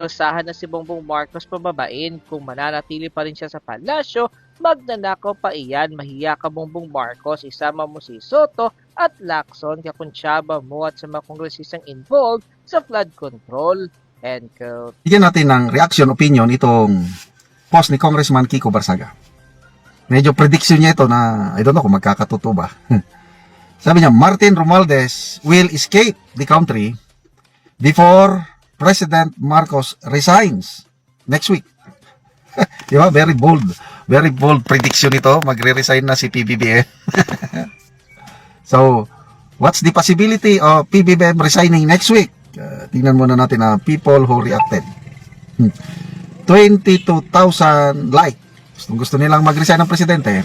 Usahan na si Bongbong Marcos pababain kung mananatili pa rin siya sa palasyo, magnanakaw pa iyan, mahiya ka Bongbong Marcos, isama mo si Soto at Lacson, kakuntsaba mo at sa mga kongresistang involved sa flood control. And Bigyan natin ng reaction, opinion itong post ni Congressman Kiko Barsaga. Medyo prediction niya ito na, I don't know kung magkakatotoo ba. Sabi niya, Martin Romualdez will escape the country before President Marcos resigns next week. Di ba? Very bold prediction ito. Magre-resign na si PBBM. So, what's the possibility of PBBM resigning next week? Tingnan muna natin na people who reacted. 22,000 like. Gusto nilang mag-resign ng presidente.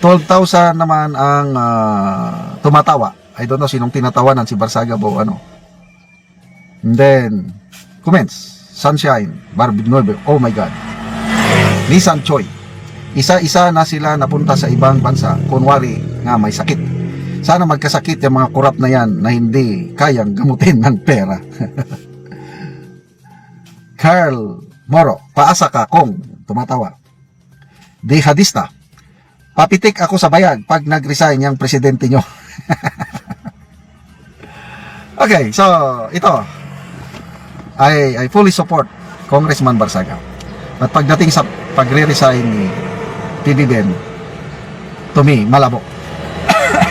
12,000 naman ang tumatawa. I don't know sinong tinatawanan, si Barsaga o ano. And then, comments, Sunshine, Barbie Noble, oh my God. Nissan Choi, isa-isa na sila napunta sa ibang bansa, kunwari nga may sakit. Sana magkasakit yung mga korap na yan na hindi kayang gamutin ng pera. Carl Moro, paasa ka kung tumatawa. Dehadista, papitik ako sa bayag pag nag-resign yung presidente nyo. Okay, so ito, I fully support Congressman Barsaga. At pagdating sa pagre-resign ni PBBM, to me, malabo.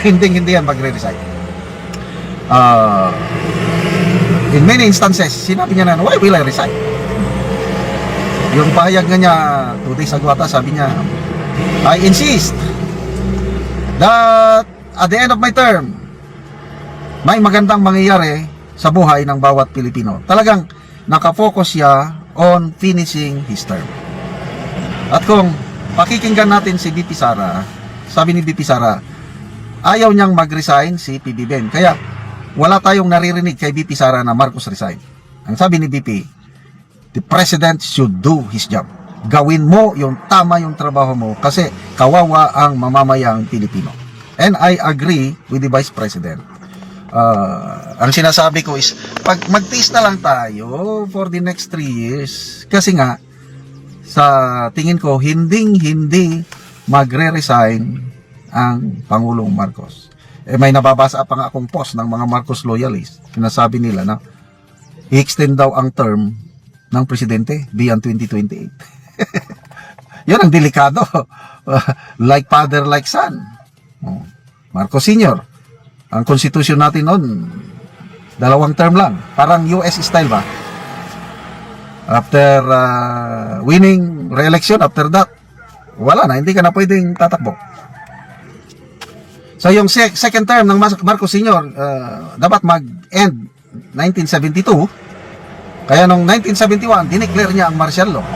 Hindi yan magre-resign. In many instances, sinabi niya na, why will I resign? Yung pahayag nga niya, 2 days ago ata, sabi niya, I insist that at the end of my term, may magandang mangyayari sa buhay ng bawat Pilipino. Talagang nakafocus siya on finishing his term. At kung pakikinggan natin si BP Sara, sabi ni BP Sara, ayaw niyang mag-resign si PBBM. Kaya wala tayong naririnig kay BP Sara na Marcos resign. Ang sabi ni BP, the President should do his job. Gawin mo yung tama yung trabaho mo kasi kawawa ang mamamayang Pilipino. And I agree with the Vice President. Ang sinasabi ko is, pag mag-tiis na lang tayo for the next 3 years, kasi nga, sa tingin ko, hindi magre-resign ang Pangulong Marcos. May nababasa pa nga akong post ng mga Marcos loyalists. Sinasabi nila na i-extend daw ang term ng presidente beyond 2028. Yun ang delikado. Like father, like son. Marcos Sr., ang konstitusyon natin noon, 2 term lang. Parang US style ba? After winning re-election, after that, wala na, hindi ka na pwedeng tatakbo. So yung second term ng Marcos Sr., dapat mag-end 1972. Kaya nung 1971, dineclare niya ang martial law.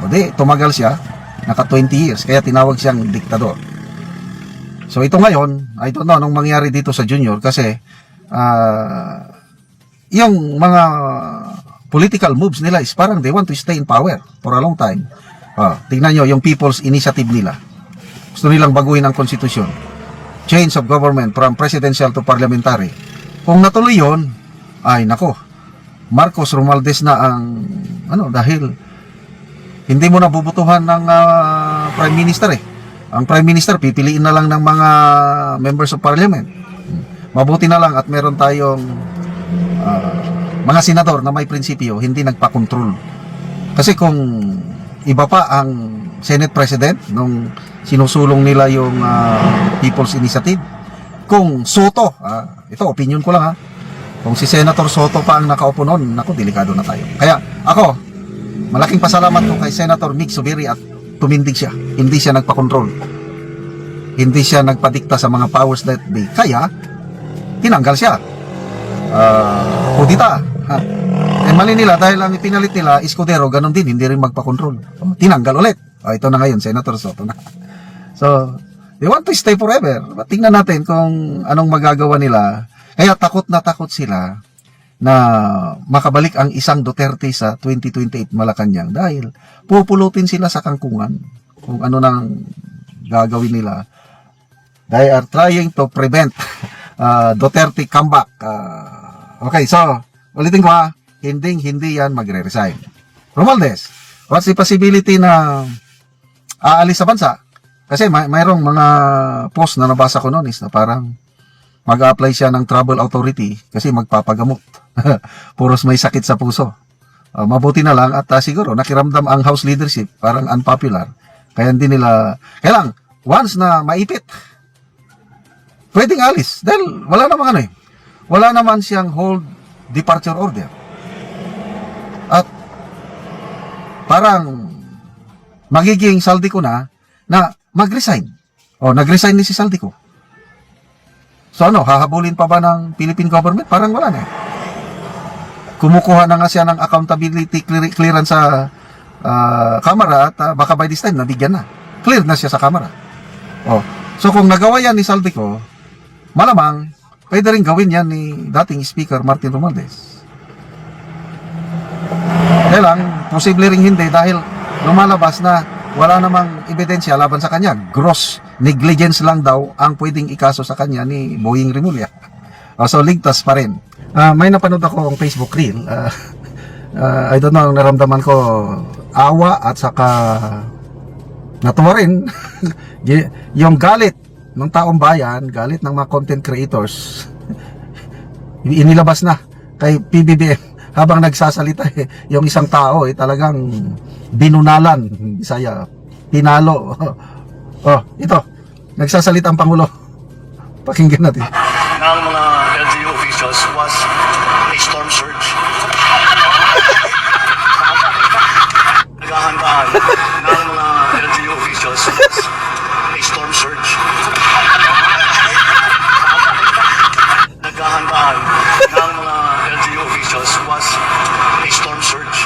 O di, tumagal siya, naka 20 years, kaya tinawag siyang diktador. So ito ngayon, I don't know anong mangyari dito sa Junior kasi yung mga political moves nila is parang they want to stay in power for a long time. Tingnan nyo yung people's initiative nila. Gusto nilang baguhin ang konstitusyon. Change of government from presidential to parliamentary. Kung natuloy yun, ay nako, Marcos Romualdez na ang dahil hindi mo na bubutuhan ng prime minister eh. Ang prime minister pipiliin na lang ng mga members of parliament. Mabuti na lang at meron tayong mga senador na may prinsipyo, hindi nagpa-control. Kasi kung iba pa ang Senate President nung sinusulong nila yung People's Initiative, kung Soto, ito opinion ko lang kung si Senator Soto pa ang nakaupo noon, naku, delikado na tayo. Kaya ako, malaking pasalamat ko kay Senator Mick Zubiri at tumindig siya. Hindi siya nagpa-control. Hindi siya nagpadikta sa mga powers that be. Kaya, tinanggal siya. Kudita. Mali nila dahil ang ipinalit nila, Escudero, ganun din, hindi rin magpa-control. Tinanggal ulit. Ito na ngayon, Senator Soto na. So, they want to stay forever. Tingnan natin kung anong magagawa nila. Kaya takot na takot sila na makabalik ang isang Duterte sa 2028 Malacanang dahil pupulutin sila sa kangkungan kung ano nang gagawin nila. They are trying to prevent Duterte comeback. Okay, so ulitin ko hindi yan magre-resign. Romualdez, what's the possibility na aalis sa bansa? Kasi mayroong mga post na nabasa ko noon is na parang mag-apply siya ng travel authority kasi magpapagamot. Puros may sakit sa puso. Mabuti na lang at siguro nakiramdam ang House leadership parang unpopular. Kaya hindi nila, kaya lang, once na maipit, pwedeng alis. Dahil wala namang wala naman siyang hold departure order. At parang magiging Saldico na mag-resign. Nag-resign ni si Saldico. So hahabulin pa ba ng Philippine government? Parang wala na. Kumukuha na nga siya ng accountability clearance sa Kamara at baka by this time nabigyan na. Clear na siya sa Kamara. So kung nagawa yan ni Saldico, malamang pwede rin gawin yan ni dating Speaker Martin Romualdez. Kaya lang, posible rin hindi dahil lumalabas na wala namang ebidensya laban sa kanya. Gross negligence lang daw ang pwedeng ikaso sa kanya ni Boying Rimulya. So ligtas pa rin. May napanood ako ang Facebook reel. I don't know, naramdaman ko awa at saka natuwa rin. Yung galit ng taong bayan, galit ng mga content creators, inilabas na kay PBBM habang nagsasalita yung isang tao talagang binunalan, Bisaya, pinalo. Ito, nagsasalita ang Pangulo. Pakinggan natin. Ng mga LGU officials was a storm surge. Naghahandaan ng mga LGU officials was a storm surge. Naghahandaan ng mga LGU officials was a storm surge.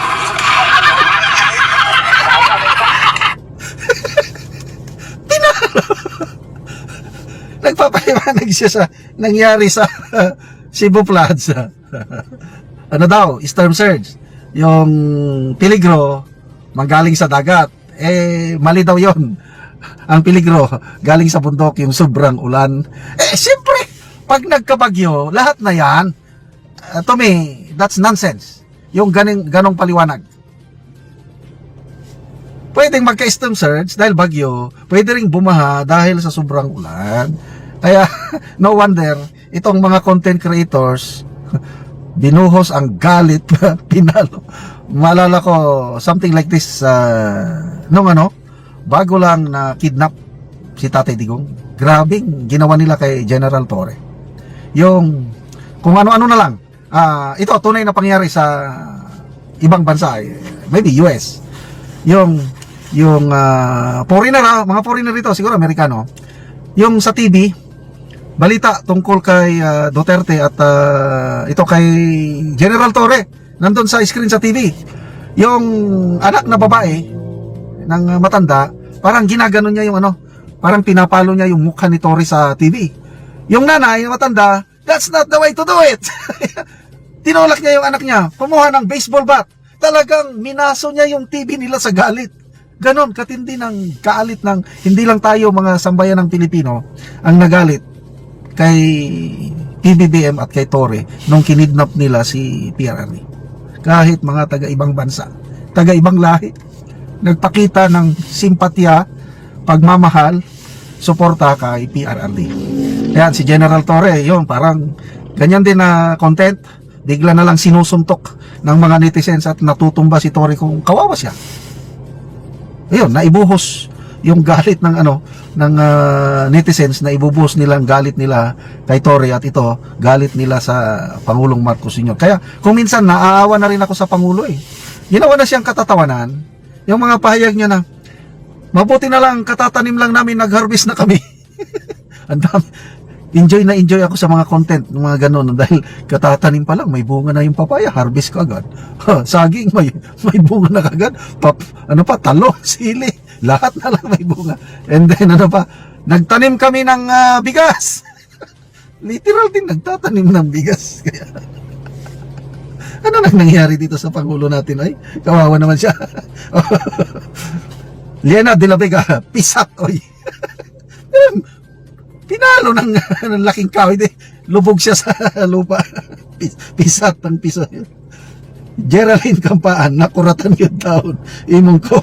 Nagpapaliwanag siya sa nangyari sa Cebu floods. Ano daw, storm surge. Yung peligro manggaling sa dagat. Mali daw yon. Ang peligro galing sa bundok, yung sobrang ulan. Siyempre, pag nagkabagyo, lahat na yan, to me, that's nonsense. Yung ganong paliwanag. Pwedeng magka-storm surge dahil bagyo, pwede ring bumaha dahil sa sobrang ulan. Kaya, no wonder, itong mga content creators, binuhos ang galit, pinalo. Maalala ko, something like this, bago lang na kidnap si Tatay Digong. Grabing ginawa nila kay General Torre. Yung, kung ano-ano na lang, ito, tunay na pangyari sa ibang bansa, maybe US. Yung foreigner, mga foreigner dito, siguro Amerikano, yung sa TV, balita tungkol kay Duterte at ito kay General Torre, nandun sa screen sa TV. Yung anak na babae ng matanda, parang ginaganon niya yung parang pinapalo niya yung mukha ni Torre sa TV. Yung nanay na matanda, that's not the way to do it. Tinulak niya yung anak niya, kumuha ng baseball bat. Talagang minaso niya yung TV nila sa galit. Ganon, katindi ng kaalit ng, hindi lang tayo mga sambayan ng Pilipino ang nagalit kay PBBM at kay Torre nung kinidnap nila si PRRD. Kahit mga taga-ibang bansa, taga-ibang lahi, nagpakita ng simpatya, pagmamahal, suporta kay PRRD. Kaya si General Torre, yun, parang ganyan din na content, bigla na lang sinusuntok ng mga netizens at natutumba si Torre kung kawawa siya. Ayun, naibuhos yung galit ng netizens, na ibubuhos nilang galit nila kay Torre at ito, galit nila sa Pangulong Marcos Sr. Kaya kung minsan naaawa na rin ako sa Pangulo Ginawa na siyang katatawanan. Yung mga pahayag niya na, mabuti na lang, katatanim lang namin, nag-harvest na kami. Ang dami. Enjoy na enjoy ako sa mga content ng mga ganon dahil katatanim pa lang, may bunga na yung papaya, harvest ka agad. Saging, may bunga na agad. Talo, sili, lahat na lang may bunga. And then nagtanim kami ng bigas. Literal din nagtatanim ng bigas. Kaya ano nang nangyari dito sa Pangulo natin ay? Kawawa naman siya. Liena de la Vega, pisat oy. Pinalo ng laking kahoy, lubog siya sa lupa. Pisat ng piso. Geraldine Campaan, nakuratan yung taon. Imong ko.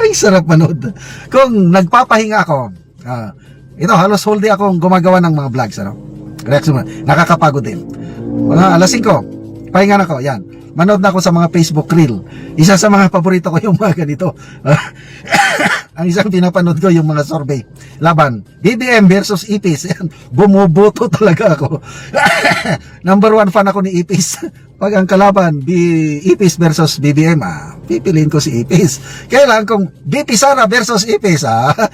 Ay, sarap manood. Kung nagpapahinga ako, ito, halos whole day akong gumagawa ng mga vlogs, ano? Reaction mo, nakakapagod din. Mga alas 5, pahinga na ko, yan. Manood na ako sa mga Facebook Reel. Isa sa mga paborito ko yung mga ganito. Ang isang pinapanood ko yung mga survey. Laban, BBM versus Ipis. Yan, bumuboto talaga ako. Number 1 fan ako ni Ipis. Pag ang kalaban, Ipis versus BBM, pipiliin ko si Ipis. Kailan kung BP Sara versus Ipis,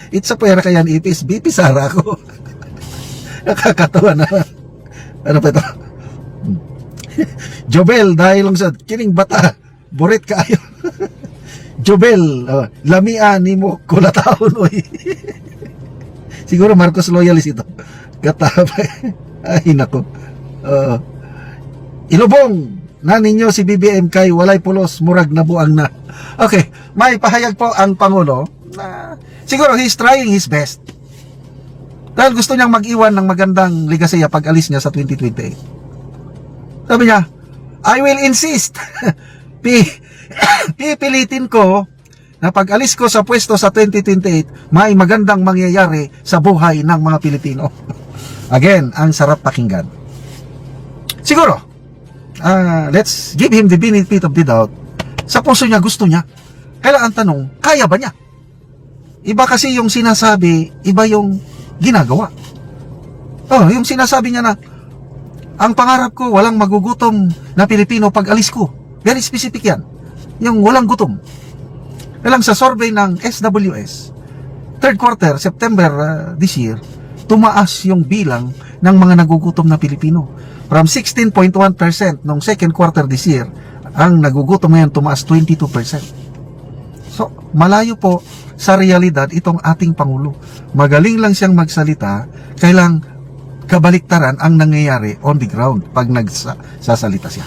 it's a pwera kayan Ipis, BP Sara ako. Nakakatawa na. Ano pa ito? Jobel, dahil lang sa kining bata, burit kayo. Jobel, lamian ni mo kulataon, oy. Siguro Marcos loyalist ito. Katapay. Ay, nako. Ilubong na ninyo si BBM kay walay pulos, murag na buang na. Okay, may pahayag po ang Pangulo na siguro he's trying his best. Dahil gusto niyang mag-iwan ng magandang ligasiya pag alis niya sa 2028. Sabi niya, I will insist. Pipilitin ko na pag alis ko sa pwesto sa 2028, may magandang mangyayari sa buhay ng mga Pilipino. Again, ang sarap pakinggan. Siguro, let's give him the benefit of the doubt. Sa puso niya, gusto niya. Kaya ang tanong, kaya ba niya? Iba kasi yung sinasabi, iba yung ginagawa. Yung sinasabi niya na, ang pangarap ko, walang magugutom na Pilipino pag alis ko. Very specific yan. Yung walang gutom. Kailang sa survey ng SWS, third quarter, September this year, tumaas yung bilang ng mga nagugutom na Pilipino. From 16.1% nung second quarter this year, ang nagugutom ngayon tumaas 22%. So, malayo po sa realidad itong ating Pangulo. Magaling lang siyang magsalita, kailang kabaliktaran ang nangyayari on the ground pag nagsasalita siya.